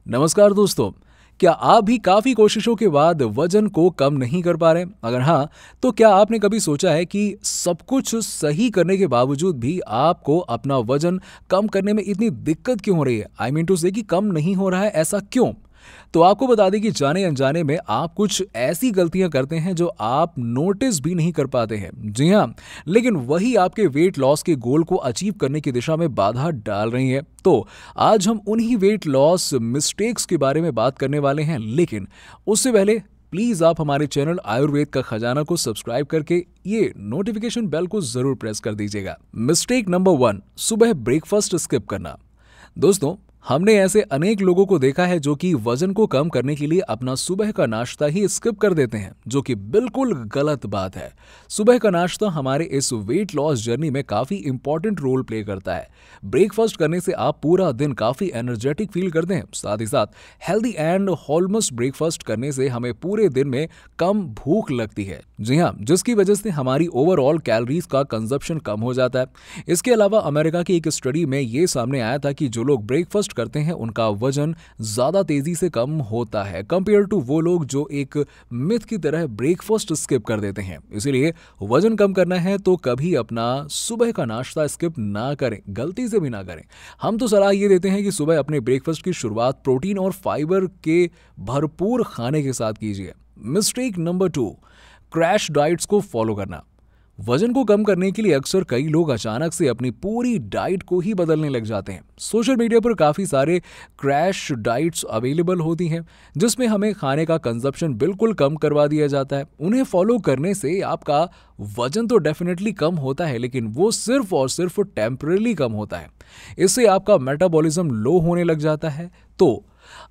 नमस्कार दोस्तों। क्या आप भी काफी कोशिशों के बाद वजन को कम नहीं कर पा रहे? अगर हाँ, तो क्या आपने कभी सोचा है कि सब कुछ सही करने के बावजूद भी आपको अपना वजन कम करने में इतनी दिक्कत क्यों हो रही है? आई मीन टू से कि कम नहीं हो रहा है, ऐसा क्यों? तो आपको बता दें कि जाने अनजाने में आप कुछ ऐसी गलतियां करते हैं जो आप नोटिस भी नहीं कर पाते हैं। जी हाँ, लेकिन वही आपके वेट लॉस के गोल को अचीव करने की दिशा में बाधा डाल रही है। तो आज हम उन्हीं वेट लॉस मिस्टेक्स के बारे में बात करने वाले हैं, लेकिन उससे पहले प्लीज आप हमारे चैनल आयुर्वेद का खजाना को सब्सक्राइब करके ये नोटिफिकेशन बेल को जरूर प्रेस कर दीजिएगा। मिस्टेक नंबर 1, सुबह ब्रेकफास्ट स्किप करना। दोस्तों, हमने ऐसे अनेक लोगों को देखा है जो कि वजन को कम करने के लिए अपना सुबह का नाश्ता ही स्किप कर देते हैं, जो कि बिल्कुल गलत बात है। सुबह का नाश्ता हमारे इस वेट लॉस जर्नी में काफी इंपॉर्टेंट रोल प्ले करता है। ब्रेकफास्ट करने से आप पूरा दिन काफी एनर्जेटिक फील करते हैं। साथ ही साथ हेल्दी एंड होलमस ब्रेकफास्ट करने से हमें पूरे दिन में कम भूख लगती है। जी हाँ, जिसकी वजह से हमारी ओवरऑल कैलोरीज का कंजप्शन कम हो जाता है। इसके अलावा अमेरिका की एक स्टडी में ये सामने आया था कि जो लोग ब्रेकफास्ट करते हैं उनका वजन ज्यादा तेजी से कम होता है कंपेयर टू वो लोग जो एक मिथ की तरह ब्रेकफास्ट स्किप कर देते हैं। इसीलिए वजन कम करना है तो कभी अपना सुबह का नाश्ता स्किप ना करें, गलती से भी ना करें। हम तो सलाह ये देते हैं कि सुबह अपने ब्रेकफास्ट की शुरुआत प्रोटीन और फाइबर के भरपूर खाने के साथ कीजिए। मिस्टेक नंबर 2, क्रैश डाइट्स को फॉलो करना। वजन को कम करने के लिए अक्सर कई लोग अचानक से अपनी पूरी डाइट को ही बदलने लग जाते हैं। सोशल मीडिया पर काफी सारे क्रैश डाइट्स अवेलेबल होती हैं जिसमें हमें खाने का कंजप्शन बिल्कुल कम करवा दिया जाता है। उन्हें फॉलो करने से आपका वजन तो डेफिनेटली कम होता है, लेकिन वो सिर्फ और सिर्फ टेम्परेली कम होता है। इससे आपका मेटाबॉलिज्म लो होने लग जाता है। तो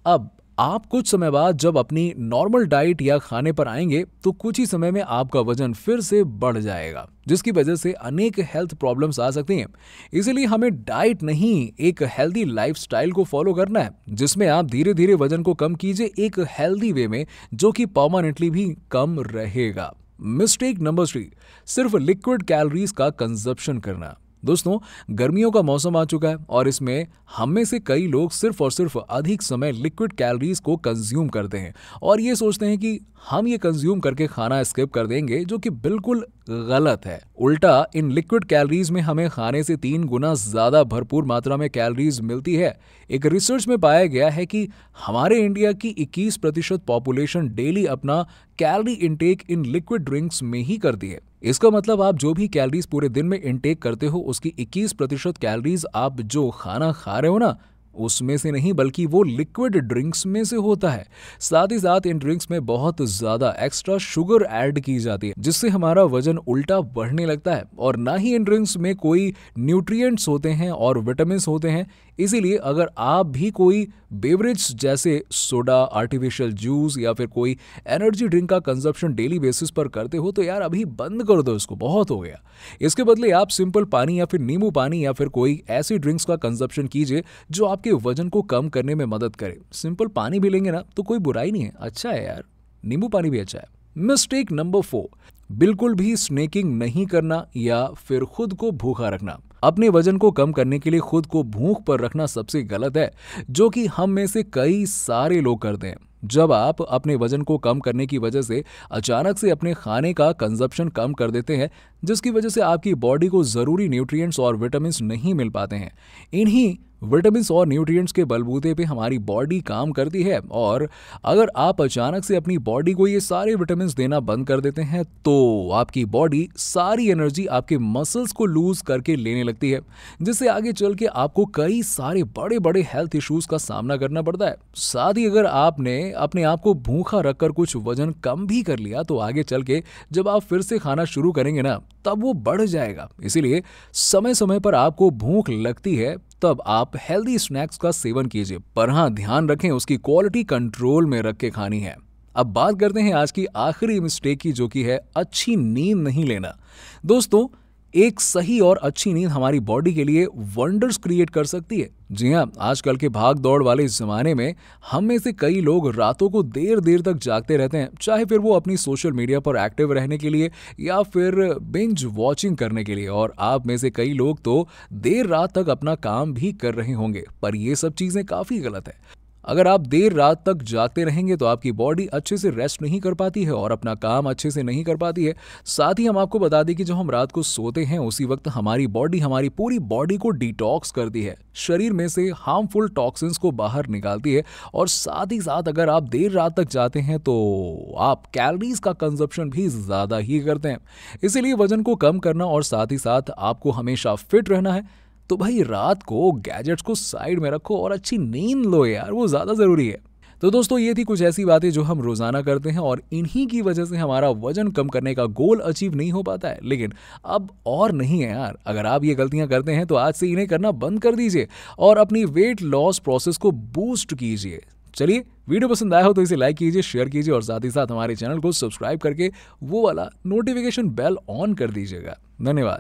अब आप कुछ समय बाद जब अपनी नॉर्मल डाइट या खाने पर आएंगे तो कुछ ही समय में आपका वजन फिर से बढ़ जाएगा, जिसकी वजह से अनेक हेल्थ प्रॉब्लम्स आ सकती हैं। इसीलिए हमें डाइट नहीं, एक हेल्दी लाइफस्टाइल को फॉलो करना है, जिसमें आप धीरे धीरे वजन को कम कीजिए एक हेल्दी वे में, जो कि परमानेंटली भी कम रहेगा। मिस्टेक नंबर 3, सिर्फ लिक्विड कैलोरीज का कंजप्शन करना। दोस्तों, गर्मियों का मौसम आ चुका है और इसमें हम में से कई लोग सिर्फ और सिर्फ अधिक समय लिक्विड कैलोरीज को कंज्यूम करते हैं और ये सोचते हैं कि हम ये कंज्यूम करके खाना स्किप कर देंगे, जो कि बिल्कुल गलत है। उल्टा इन लिक्विड कैलोरीज में हमें खाने से 3 गुना ज्यादा भरपूर मात्रा में कैलोरीज मिलती है। एक रिसर्च में पाया गया है कि हमारे इंडिया की 21% पॉपुलेशन डेली अपना calorie intake in liquid drinks में ही करती है। इसका मतलब आप जो भी कैलोरीज पूरे दिन में इंटेक करते हो उसकी 21% कैलोरीज आप जो खाना खा रहे हो ना, उसमें से नहीं बल्कि वो लिक्विड ड्रिंक्स में से होता है। साथ ही साथ इन ड्रिंक्स में बहुत ज्यादा एक्स्ट्रा शुगर ऐड की जाती है, जिससे हमारा वजन उल्टा बढ़ने लगता है। और ना ही इन ड्रिंक्स में कोई न्यूट्रिएंट्स होते हैं और विटामिन होते हैं। इसीलिए अगर आप भी कोई बेवरेज जैसे सोडा, आर्टिफिशियल जूस या फिर कोई एनर्जी ड्रिंक का कंजप्शन डेली बेसिस पर करते हो तो यार अभी बंद कर दो, इसको बहुत हो गया। इसके बदले आप सिंपल पानी या फिर नींबू पानी या फिर कोई ऐसी ड्रिंक्स का कंजप्शन कीजिए जो आपके वजन को कम करने में मदद करे। सिंपल पानी भी लेंगे ना तो कोई बुराई नहीं है, अच्छा है यार, नींबू पानी भी अच्छा है। मिस्टेक नंबर 4, बिल्कुल भी स्नैकिंग नहीं करना या फिर खुद को भूखा रखना। अपने वजन को कम करने के लिए खुद को भूख पर रखना सबसे गलत है, जो कि हम में से कई सारे लोग करते हैं। जब आप अपने वजन को कम करने की वजह से अचानक से अपने खाने का कंजप्शन कम कर देते हैं, जिसकी वजह से आपकी बॉडी को जरूरी न्यूट्रिएंट्स और विटामिन नहीं मिल पाते हैं। इन्हीं विटामिन और न्यूट्रिएंट्स के बलबूते पे हमारी बॉडी काम करती है और अगर आप अचानक से अपनी बॉडी को ये सारे विटामिन देना बंद कर देते हैं तो आपकी बॉडी सारी एनर्जी आपके मसल्स को लूज करके लेने लगती है, जिससे आगे चल के आपको कई सारे बड़े बड़े हेल्थ इश्यूज का सामना करना पड़ता है। साथ ही अगर आपने अपने आप को भूखा रखकर कुछ वजन कम भी कर लिया तो आगे चल के जब आप फिर से खाना शुरू करेंगे ना, तब वो बढ़ जाएगा। इसीलिए समय समय पर आपको भूख लगती है तब आप हेल्दी स्नैक्स का सेवन कीजिए, पर हाँ ध्यान रखें उसकी क्वालिटी कंट्रोल में रख के खानी है। अब बात करते हैं आज की आखिरी मिस्टेक की, जो कि है अच्छी नींद नहीं लेना। दोस्तों, एक सही और अच्छी नींद हमारी बॉडी के लिए वंडर्स क्रिएट कर सकती है। जी हाँ, आजकल के भाग दौड़ वाले इस जमाने में हम में से कई लोग रातों को देर देर तक जागते रहते हैं, चाहे फिर वो अपनी सोशल मीडिया पर एक्टिव रहने के लिए या फिर बिंज वॉचिंग करने के लिए। और आप में से कई लोग तो देर रात तक अपना काम भी कर रहे होंगे, पर ये सब चीजें काफी गलत है। अगर आप देर रात तक जागते रहेंगे तो आपकी बॉडी अच्छे से रेस्ट नहीं कर पाती है और अपना काम अच्छे से नहीं कर पाती है। साथ ही हम आपको बता दें कि जब हम रात को सोते हैं उसी वक्त हमारी बॉडी हमारी पूरी बॉडी को डिटॉक्स करती है, शरीर में से हार्मफुल टॉक्सिन्स को बाहर निकालती है। और साथ ही साथ अगर आप देर रात तक जाते हैं तो आप कैलोरीज का कंजप्शन भी ज़्यादा ही करते हैं। इसीलिए वजन को कम करना और साथ ही साथ आपको हमेशा फिट रहना है तो भाई रात को गैजेट्स को साइड में रखो और अच्छी नींद लो यार, वो ज़्यादा ज़रूरी है। तो दोस्तों ये थी कुछ ऐसी बातें जो हम रोज़ाना करते हैं और इन्हीं की वजह से हमारा वजन कम करने का गोल अचीव नहीं हो पाता है। लेकिन अब और नहीं है यार, अगर आप ये गलतियां करते हैं तो आज से इन्हें करना बंद कर दीजिए और अपनी वेट लॉस प्रोसेस को बूस्ट कीजिए। चलिए, वीडियो पसंद आया हो तो इसे लाइक कीजिए, शेयर कीजिए और साथ ही साथ हमारे चैनल को सब्सक्राइब करके वो वाला नोटिफिकेशन बेल ऑन कर दीजिएगा। धन्यवाद।